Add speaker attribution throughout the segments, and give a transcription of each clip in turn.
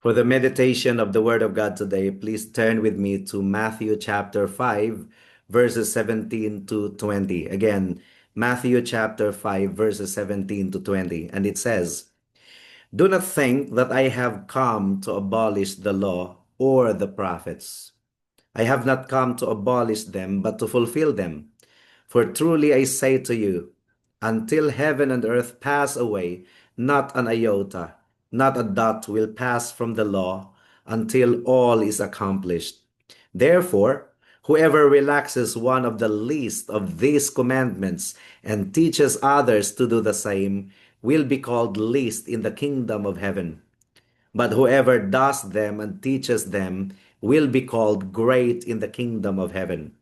Speaker 1: For the meditation of the Word of God today, please turn with me to Matthew chapter 5, verses 17 to 20. Again, Matthew chapter 5, verses 17 to 20. And it says, "Do not think that I have come to abolish the law or the prophets. I have not come to abolish them, but to fulfill them. For truly I say to you, until heaven and earth pass away, not an iota, not a dot will pass from the law until all is accomplished. Therefore, whoever relaxes one of the least of these commandments and teaches others to do the same will be called least in the kingdom of heaven. But whoever does them and teaches them will be called great in the kingdom of heaven.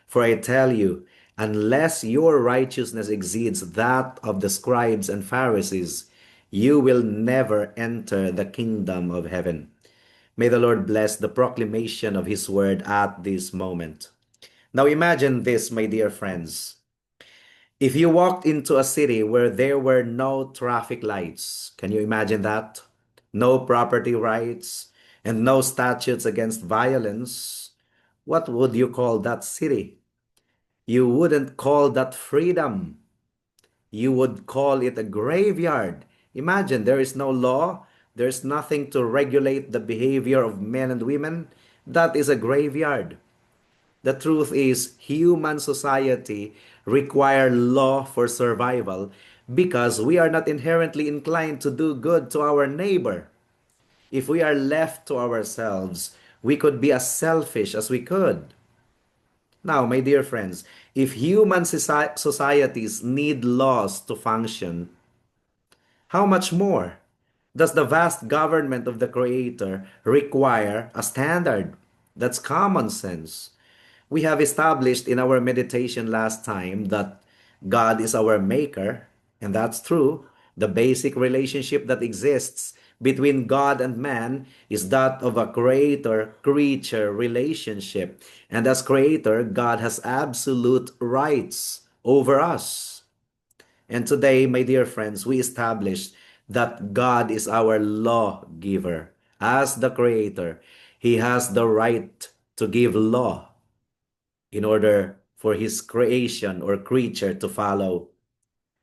Speaker 1: For I tell you, unless your righteousness exceeds that of the scribes and Pharisees, you will never enter the kingdom of heaven." May the Lord bless the proclamation of His word at this moment. Now imagine this, my dear friends. If you walked into a city where there were no traffic lights, can you imagine that? No property rights and no statutes against violence, what would you call that city? You wouldn't call that freedom. You would call it a graveyard. Imagine there is no law, there's nothing to regulate the behavior of men and women. That is a graveyard. The truth is, human society require law for survival because we are not inherently inclined to do good to our neighbor. If we are left to ourselves, we could be as selfish as we could. Now, my dear friends, if human societies need laws to function, how much more does the vast government of the Creator require a standard? That's common sense. We have established in our meditation last time that God is our maker, and that's true. The basic relationship that exists between God and man is that of a creator-creature relationship. And as creator, God has absolute rights over us. And today, my dear friends, we establish that God is our lawgiver. As the creator, He has the right to give law in order for His creation or creature to follow.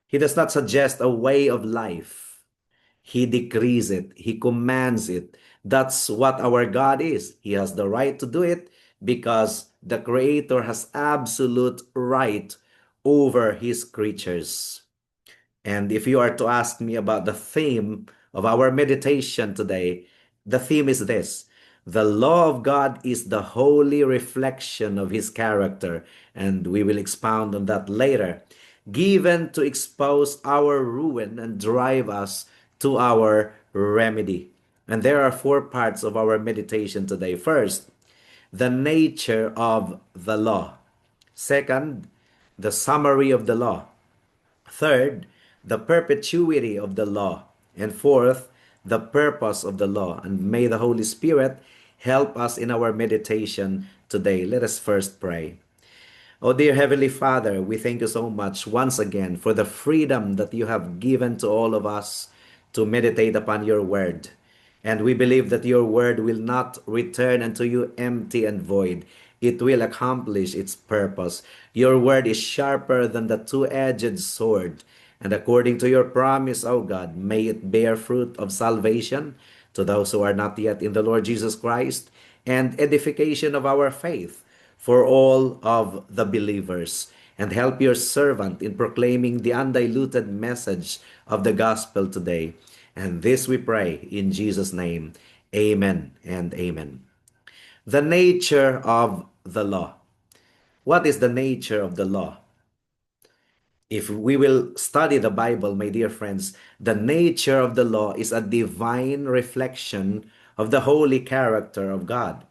Speaker 1: He does not suggest a way of life. He decrees it. He commands it. That's what our God is. He has the right to do it because the Creator has absolute right over His creatures. And if you are to ask me about the theme of our meditation today, the theme is this: the law of God is the holy reflection of His character, and we will expound on that later, given to expose our ruin and drive us to our remedy. And there are four parts of our meditation today. First, the nature of the law. Second, the summary of the law. Third, the perpetuity of the law. And fourth, the purpose of the law. And may the Holy Spirit help us in our meditation today. Let us first pray. Oh, dear Heavenly Father, we thank you so much once again for the freedom that you have given to all of us to meditate upon your word. And we believe that your word will not return unto you empty and void. It will accomplish its purpose. Your word is sharper than the two-edged sword. And according to your promise, O God, may it bear fruit of salvation to those who are not yet in the Lord Jesus Christ, and edification of our faith for all of the believers. And help your servant in proclaiming the undiluted message of the gospel today. And this we pray in Jesus' name. Amen and amen. The nature of the law. What is the nature of the law? If we will study the Bible, my dear friends, the nature of the law is a divine reflection of the holy character of God.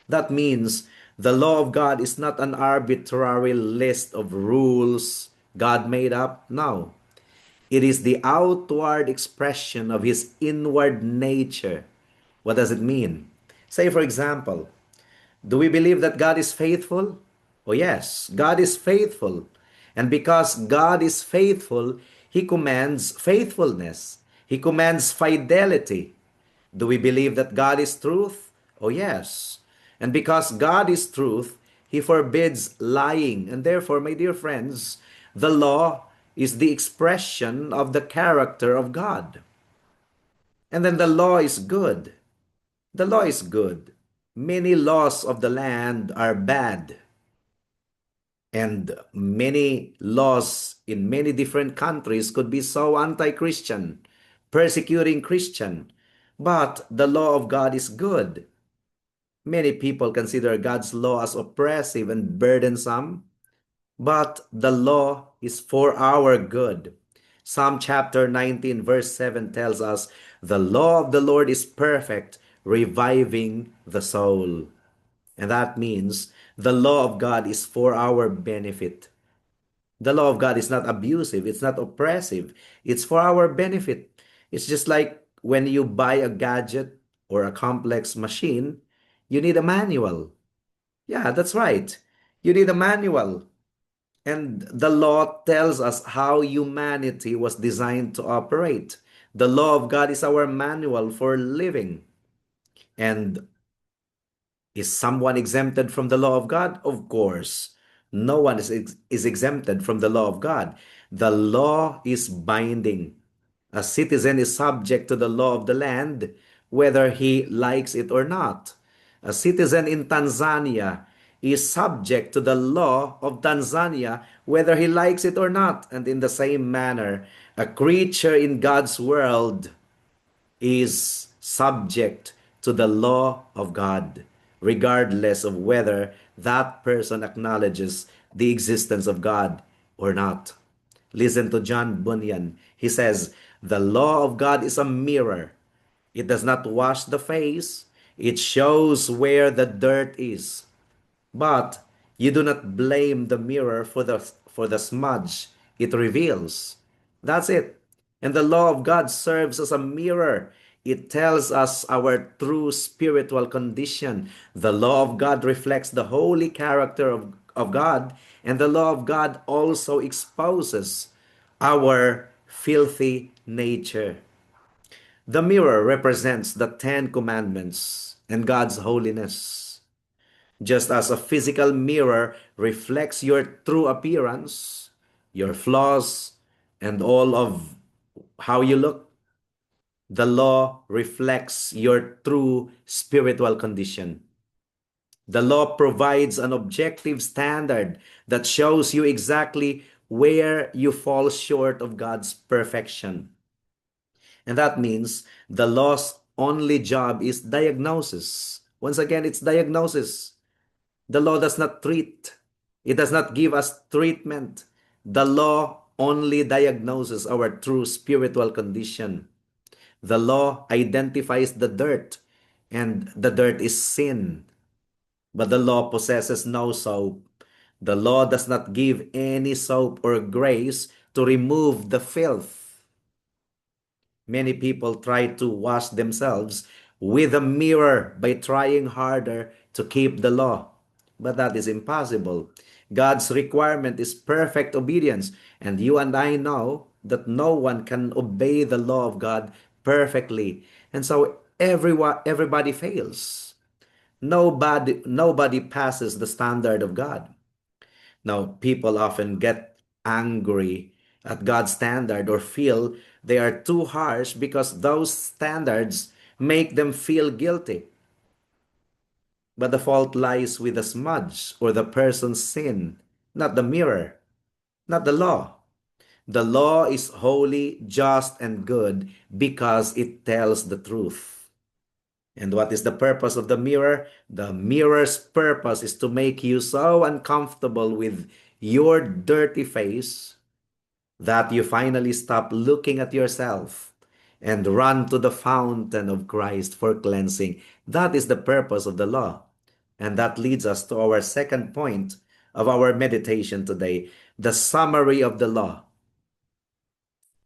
Speaker 1: That means the law of God is not an arbitrary list of rules God made up. No. It is the outward expression of His inward nature. What does it mean? Say, for example, do we believe that God is faithful? Oh, yes, God is faithful. And because God is faithful, He commands faithfulness. He commands fidelity. Do we believe that God is truth? Oh, yes. And because God is truth, He forbids lying. And therefore, my dear friends, the law is the expression of the character of God. And then the law is good. The law is good. Many laws of the land are bad. And many laws in many different countries could be so anti-Christian, persecuting Christian. But the law of God is good. Many people consider God's law as oppressive and burdensome, but the law is for our good. Psalm chapter 19 verse 7 tells us, "The law of the Lord is perfect, reviving the soul." And that means the law of God is for our benefit. The law of God is not abusive, it's not oppressive, it's for our benefit. It's just like when you buy a gadget or a complex machine, you need a manual. Yeah, that's right. You need a manual. And the law tells us how humanity was designed to operate. The law of God is our manual for living. And is someone exempted from the law of God? Of course. No one is exempted from the law of God. The law is binding. A citizen is subject to the law of the land, whether he likes it or not. A citizen in Tanzania is subject to the law of Tanzania, whether he likes it or not. And in the same manner, a creature in God's world is subject to the law of God, regardless of whether that person acknowledges the existence of God or not. Listen to John Bunyan. He says, "The law of God is a mirror. It does not wash the face, it shows where the dirt is. But you do not blame the mirror for the smudge it reveals." That's it. And the law of God serves as a mirror. It tells us our true spiritual condition. The law of God reflects the holy character of God, and the law of God also exposes our filthy nature. The mirror represents the Ten Commandments and God's holiness. Just as a physical mirror reflects your true appearance, your flaws, and all of how you look, the law reflects your true spiritual condition. The law provides an objective standard that shows you exactly where you fall short of God's perfection. And that means the law's only job is diagnosis. Once again, it's diagnosis. The law does not treat, it does not give us treatment. The law only diagnoses our true spiritual condition. The law identifies the dirt, and the dirt is sin. But the law possesses no soap. The law does not give any soap or grace to remove the filth. Many people try to wash themselves with a mirror by trying harder to keep the law. But that is impossible. God's requirement is perfect obedience, and you and I know that no one can obey the law of God perfectly. And so everybody fails. Nobody passes the standard of God. Now, people often get angry at God's standard or feel they are too harsh because those standards make them feel guilty. But the fault lies with the smudge or the person's sin, not the mirror, not the law. The law is holy, just, and good because it tells the truth. And what is the purpose of the mirror? The mirror's purpose is to make you so uncomfortable with your dirty face that you finally stop looking at yourself and run to the fountain of Christ for cleansing. That is the purpose of the law. And that leads us to our second point of our meditation today, the summary of the law.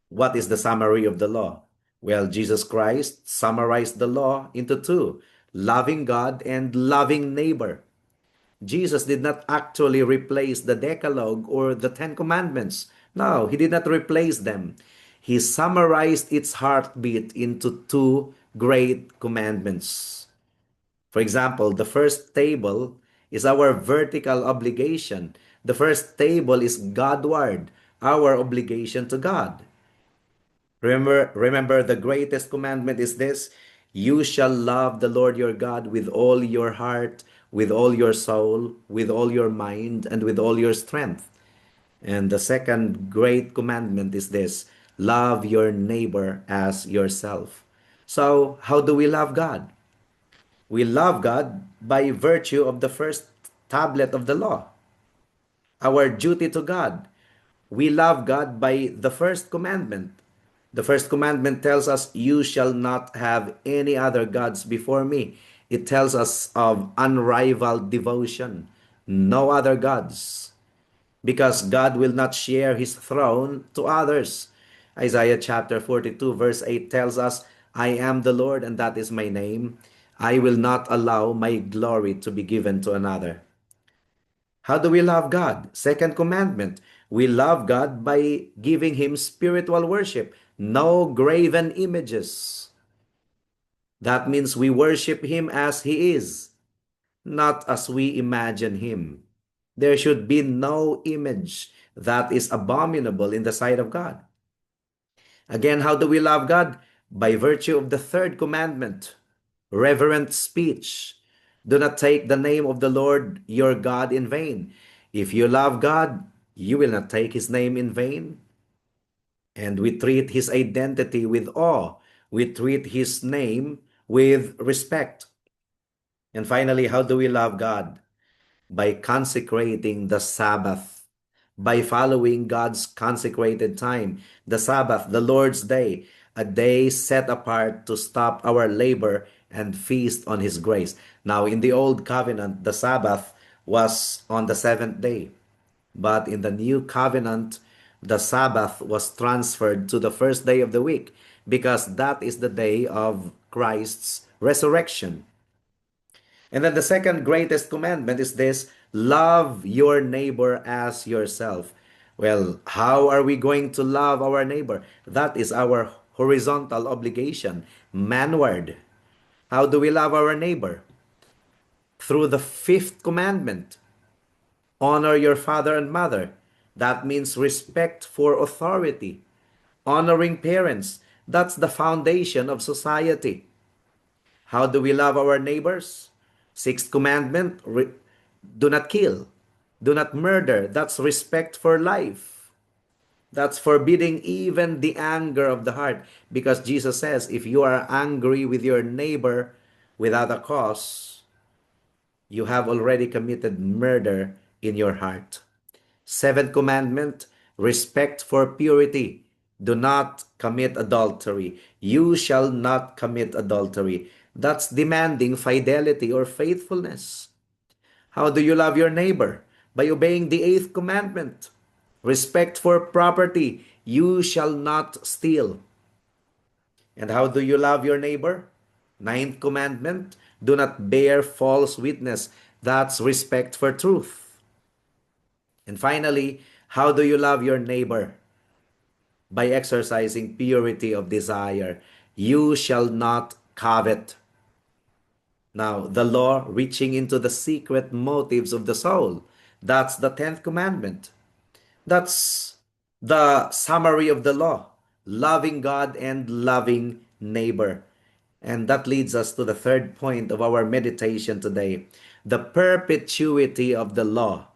Speaker 1: What is the summary of the law? Well, Jesus Christ summarized the law into two, loving God and loving neighbor. Jesus did not actually replace the Decalogue or the Ten Commandments. No, he did not replace them. he summarized its heartbeat into two great commandments. For example, the first table is our vertical obligation. The first table is Godward, our obligation to God. Remember, the greatest commandment is this: you shall love the Lord your God with all your heart, with all your soul, with all your mind, and with all your strength. And the second great commandment is this: love your neighbor as yourself. So, how do we love God? We love God by virtue of the first tablet of the law, our duty to God. We love God by the first commandment. The first commandment tells us, you shall not have any other gods before me. It tells us of unrivaled devotion, no other gods, because God will not share his throne to others. Isaiah chapter 42, verse 8 tells us, I am the Lord, and that is my name. I will not allow my glory to be given to another. How do we love God? Second commandment, we love God by giving him spiritual worship, no graven images. That means we worship him as he is, not as we imagine him. There should be no image that is abominable in the sight of God. Again, how do we love God? By virtue of the third commandment, reverent speech. Do not take the name of the Lord your God in vain. If you love God, you will not take his name in vain. And we treat his identity with awe. We treat his name with respect. And finally, how do we love God? By consecrating the Sabbath, by following God's consecrated time, the Sabbath, the Lord's day, a day set apart to stop our labor and feast on his grace. Now, in the old covenant, the Sabbath was on the seventh day. But in the new covenant, the Sabbath was transferred to the first day of the week because that is the day of Christ's resurrection. And then the second greatest commandment is this: love your neighbor as yourself. Well, how are we going to love our neighbor? That is our horizontal obligation, manward. How do we love our neighbor? Through the fifth commandment: honor your father and mother. That means respect for authority. Honoring parents. That's the foundation of society. How do we love our neighbors? Sixth commandment, do not kill. Do not murder. That's respect for life. That's forbidding even the anger of the heart. Because Jesus says, if you are angry with your neighbor without a cause, you have already committed murder in your heart. Seventh commandment, respect for purity. Do not commit adultery. You shall not commit adultery. That's demanding fidelity or faithfulness. How do you love your neighbor? By obeying the eighth commandment. Respect for property. You shall not steal. And how do you love your neighbor? Ninth commandment. Do not bear false witness. That's respect for truth. And finally, how do you love your neighbor? By exercising purity of desire. You shall not covet. Now, the law reaching into the secret motives of the soul. That's the 10th commandment. That's the summary of the law. Loving God and loving neighbor. And that leads us to the third point of our meditation today: the perpetuity of the law.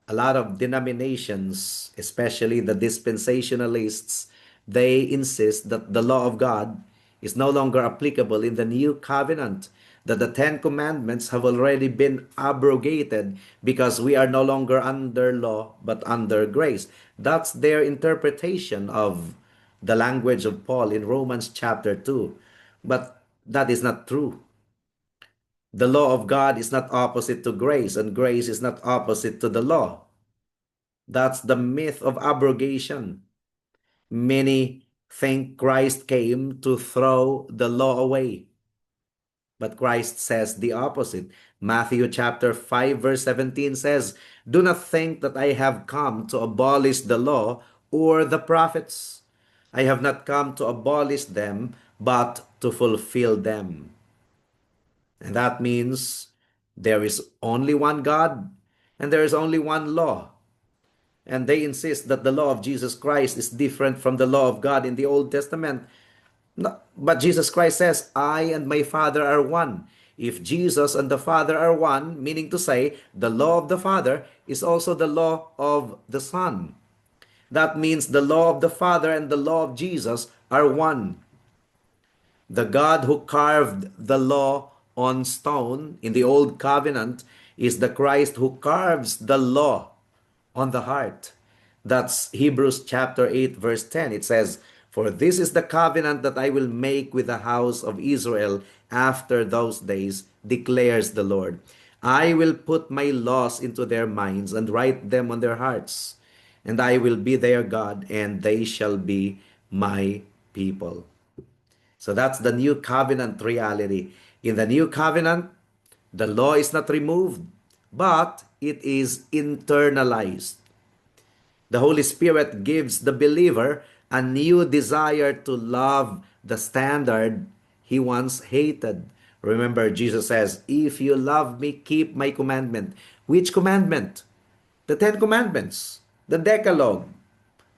Speaker 1: A lot of denominations, especially the dispensationalists, they insist that the law of God is no longer applicable in the new covenant, that the Ten Commandments have already been abrogated because we are no longer under law but under grace. That's their interpretation of the language of Paul in Romans chapter 2. But that is not true. The law of God is not opposite to grace, and grace is not opposite to the law. That's the myth of abrogation. Many think Christ came to throw the law away. But Christ says the opposite. Matthew chapter 5 verse 17 says, do not think that I have come to abolish the law or the prophets. I have not come to abolish them, but to fulfill them. And that means there is only one God and there is only one law. And they insist that the law of Jesus Christ is different from the law of God in the Old Testament. No, but Jesus Christ says, I and my Father are one. If Jesus and the Father are one, meaning to say, the law of the Father is also the law of the Son. That means the law of the Father and the law of Jesus are one. The God who carved the law on stone in the old covenant is the Christ who carves the law on the heart. That's Hebrews chapter 8 verse 10. It says, "For this is the covenant that I will make with the house of Israel after those days, declares the Lord. I will put my laws into their minds and write them on their hearts, and I will be their God, and they shall be my people." So that's the new covenant reality. In the new covenant, the law is not removed, but it is internalized. The Holy Spirit gives the believer a new desire to love the standard he once hated. Remember, Jesus says, "If you love me, keep my commandment." Which commandment? The Ten Commandments, the Decalogue,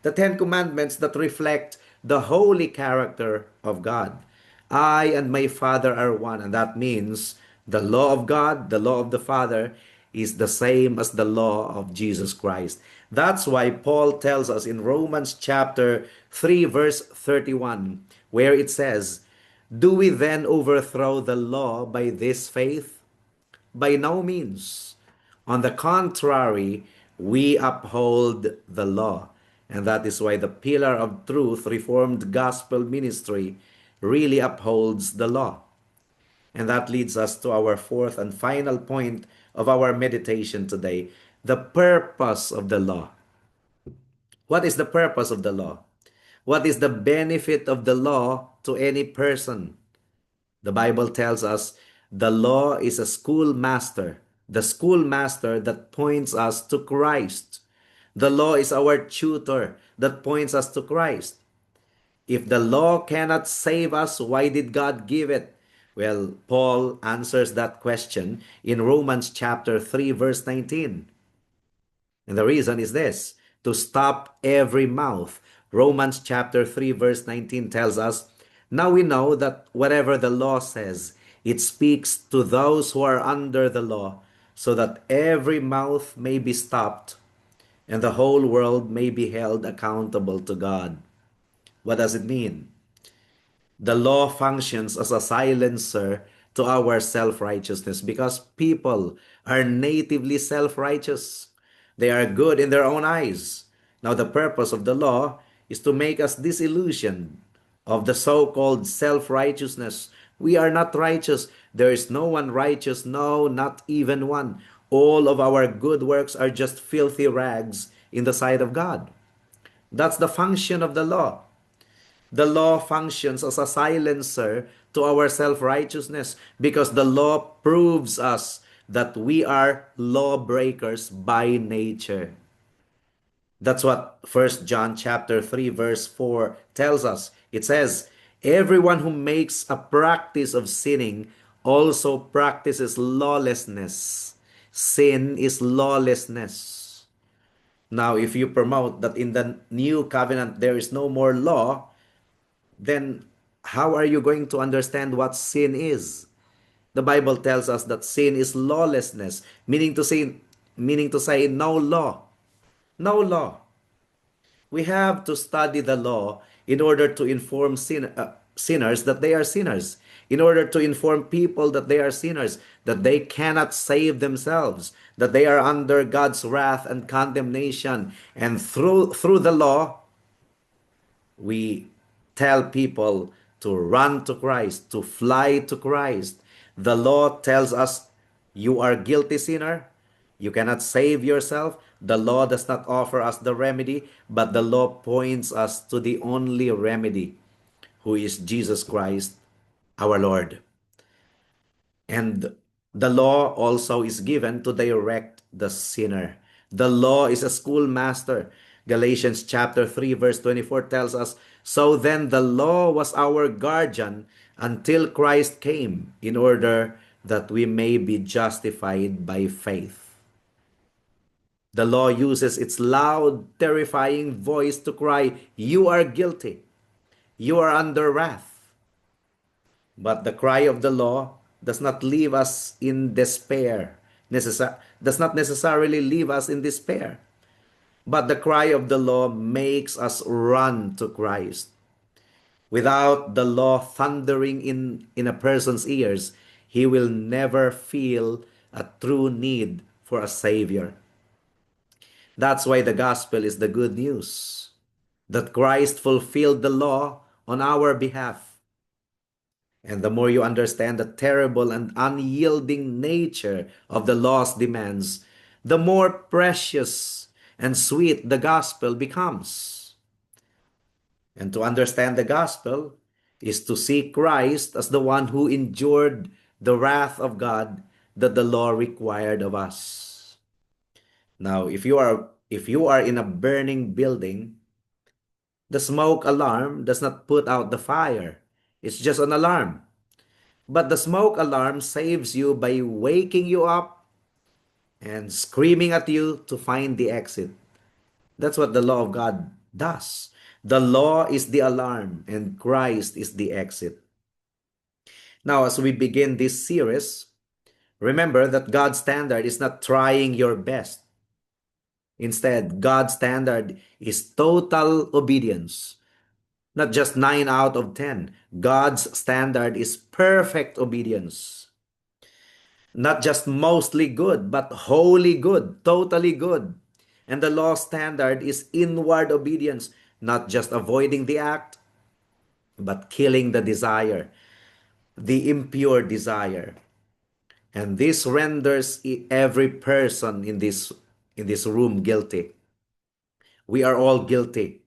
Speaker 1: the Ten Commandments that reflect the holy character of God. I and my Father are one, and that means the law of God, the law of the Father, is the same as the law of Jesus Christ. That's why Paul tells us in Romans chapter 3, verse 31, where it says, "Do we then overthrow the law by this faith? By no means. On the contrary, we uphold the law." And that is why the pillar of truth, Reformed Gospel Ministry, really upholds the law. And that leads us to our fourth and final point of our meditation today, the purpose of the law. What is the purpose of the law? What is the benefit of the law to any person? The Bible tells us the law is a schoolmaster, the schoolmaster that points us to Christ. The law is our tutor that points us to Christ. If the law cannot save us, why did God give it? Well, Paul answers that question in Romans chapter 3, verse 19. And the reason is this: to stop every mouth. Romans chapter 3, verse 19 tells us, "Now we know that whatever the law says, it speaks to those who are under the law, so that every mouth may be stopped and the whole world may be held accountable to God." What does it mean? The law functions as a silencer to our self-righteousness because people are natively self-righteous. They are good in their own eyes. Now, the purpose of the law is to make us disillusioned of the so-called self-righteousness. We are not righteous. There is no one righteous, no, not even one. All of our good works are just filthy rags in the sight of God. That's the function of the law. The law functions as a silencer to our self-righteousness because the law proves us that we are lawbreakers by nature. That's what First John chapter 3 verse 4 tells us. It says, "Everyone who makes a practice of sinning also practices lawlessness." Sin is lawlessness. Now, if you promote that in the new covenant there is no more law, then how are you going to understand what sin is? The Bible tells us that sin is lawlessness, meaning to say no law. No law. We have to study the law in order to inform sinners that they are sinners, in order to inform people that they are sinners, that they cannot save themselves, that they are under God's wrath and condemnation. And through the law, we tell people to run to Christ, to fly to Christ. The law tells us you are guilty sinner. You cannot save yourself. The law does not offer us the remedy, but the law points us to the only remedy, who is Jesus Christ, our Lord. And the law also is given to direct the sinner. The law is a schoolmaster Galatians chapter 3 verse 24 tells us, "So then the law was our guardian until Christ came in order that we may be justified by faith." The law uses its loud, terrifying voice to cry, "You are guilty. You are under wrath." But the cry of the law does not leave us in despair, does not necessarily leave us in despair. But the cry of the law makes us run to Christ. Without the law thundering in a person's ears, he will never feel a true need for a Savior. That's why the gospel is the good news that Christ fulfilled the law on our behalf. And the more you understand the terrible and unyielding nature of the law's demands, the more precious and sweet the gospel becomes. And to understand the gospel is to see Christ as the one who endured the wrath of God that the law required of us. Now, if you are in a burning building, the smoke alarm does not put out the fire. It's just an alarm. But the smoke alarm saves you by waking you up and screaming at you to find the exit. That's what the law of God does. The law is the alarm and Christ is the exit. Now, as we begin this series, remember that God's standard is not trying your best. Instead, God's standard is total obedience, not just 9 out of 10. God's standard is perfect obedience. Not just mostly good, but wholly good, totally good. And the law standard is inward obedience, not just avoiding the act, but killing the desire, the impure desire. And this renders every person in this room guilty. We are all guilty,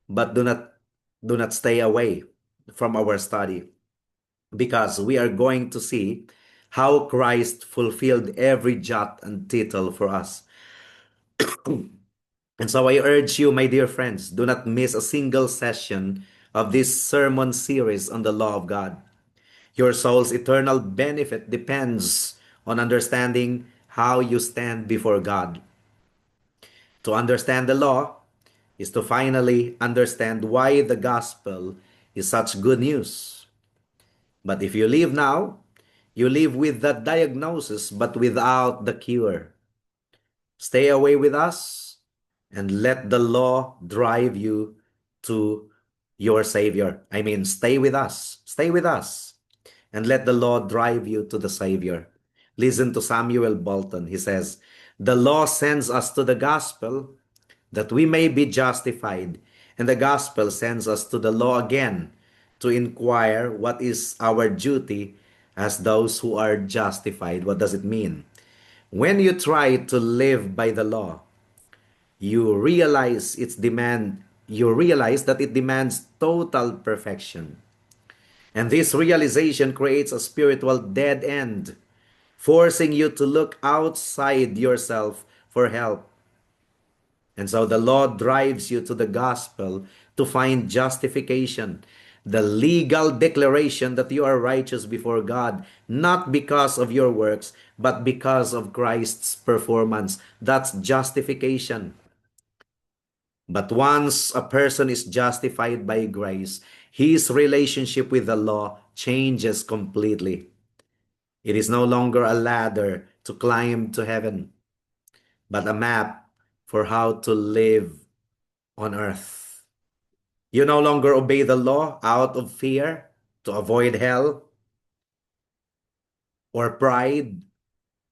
Speaker 1: but do not stay away from our study because we are going to see how Christ fulfilled every jot and tittle for us. And so I urge you, my dear friends, do not miss a single session of this sermon series on the law of God. Your soul's eternal benefit depends on understanding how you stand before God. To understand the law is to finally understand why the gospel is such good news. But if you live now, you live with that diagnosis but without the cure. Stay away with us and let the law drive you to your Savior. I mean, stay with us. Stay with us and let the law drive you to the Savior. Listen to Samuel Bolton. He says, "The law sends us to the gospel that we may be justified, and the gospel sends us to the law again to inquire what is our duty as those who are justified." What does it mean? When you try to live by the law, you realize that it demands total perfection. And this realization creates a spiritual dead end, forcing you to look outside yourself for help. And so the law drives you to the gospel to find justification, the legal declaration that you are righteous before God, not because of your works, but because of Christ's performance. That's justification. But once a person is justified by grace, his relationship with the law changes completely. It is no longer a ladder to climb to heaven, but a map for how to live on earth. You no longer obey the law out of fear to avoid hell or pride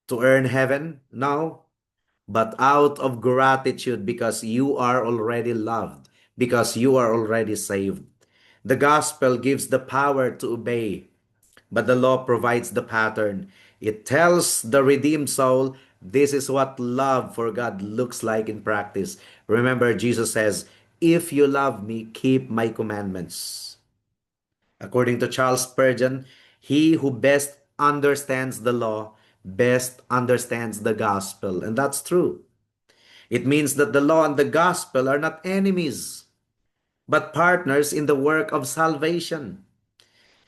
Speaker 1: to earn heaven. No, but out of gratitude because you are already loved, because you are already saved. The gospel gives the power to obey, but the law provides the pattern. It tells the redeemed soul, this is what love for God looks like in practice. Remember, Jesus says, "If you love me, keep my commandments." According to Charles Spurgeon, he who best understands the law best understands the gospel. And that's true. It means that the law and the gospel are not enemies, but partners in the work of salvation.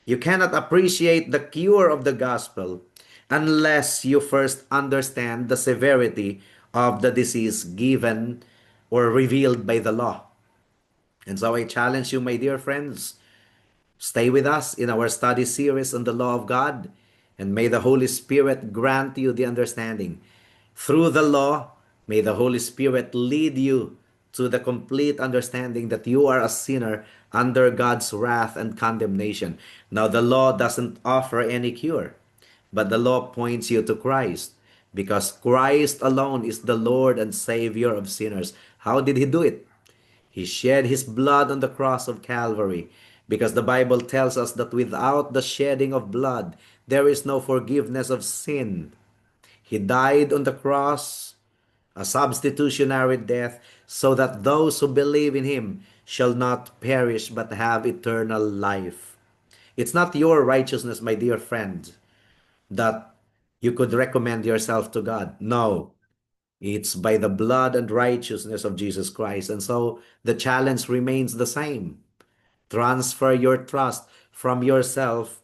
Speaker 1: You cannot appreciate the cure of the gospel unless you first understand the severity of the disease given or revealed by the law. And so I challenge you, my dear friends, stay with us in our study series on the law of God, and may the Holy Spirit grant you the understanding. Through the law, may the Holy Spirit lead you to the complete understanding that you are a sinner under God's wrath and condemnation. Now, the law doesn't offer any cure, but the law points you to Christ, because Christ alone is the Lord and Savior of sinners. How did he do it? He shed his blood on the cross of Calvary, because the Bible tells us that without the shedding of blood, there is no forgiveness of sin. He died on the cross, a substitutionary death, so that those who believe in him shall not perish but have eternal life. It's not your righteousness, my dear friend, that you could recommend yourself to God. No, it's by the blood and righteousness of Jesus Christ. And so the challenge remains the same. Transfer your trust from yourself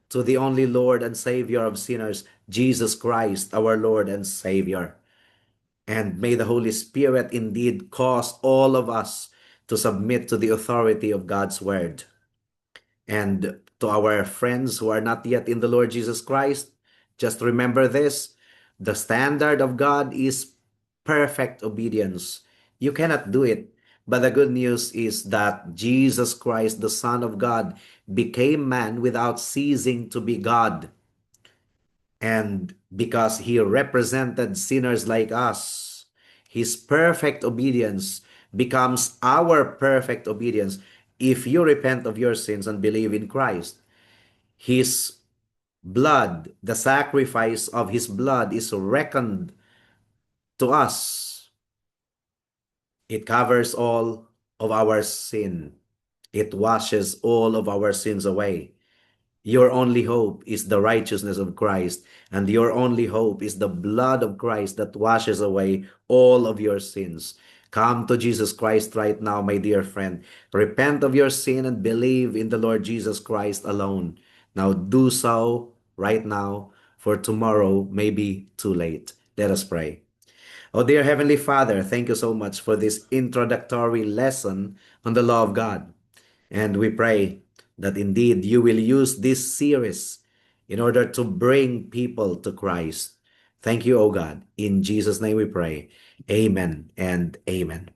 Speaker 1: to the only Lord and Savior of sinners, Jesus Christ, our Lord and Savior. And may the Holy Spirit indeed cause all of us to submit to the authority of God's Word. And to our friends who are not yet in the Lord Jesus Christ, just remember this: the standard of God is perfect obedience. You cannot do it, but the good news is that Jesus Christ, the Son of God, became man without ceasing to be God. And because he represented sinners like us, his perfect obedience becomes our perfect obedience if you repent of your sins and believe in Christ. His blood, the sacrifice of his blood, is reckoned to us. It covers all of our sin. It washes all of our sins away. Your only hope is the righteousness of Christ, and your only hope is the blood of Christ that washes away all of your sins. Come to Jesus Christ right now, my dear friend. Repent of your sin and believe in the Lord Jesus Christ alone. Now do so right now, for tomorrow may be too late. Let us pray. Oh, dear Heavenly Father, thank you so much for this introductory lesson on the law of God. And we pray that indeed you will use this series in order to bring people to Christ. Thank you, O God. In Jesus' name we pray. Amen and amen.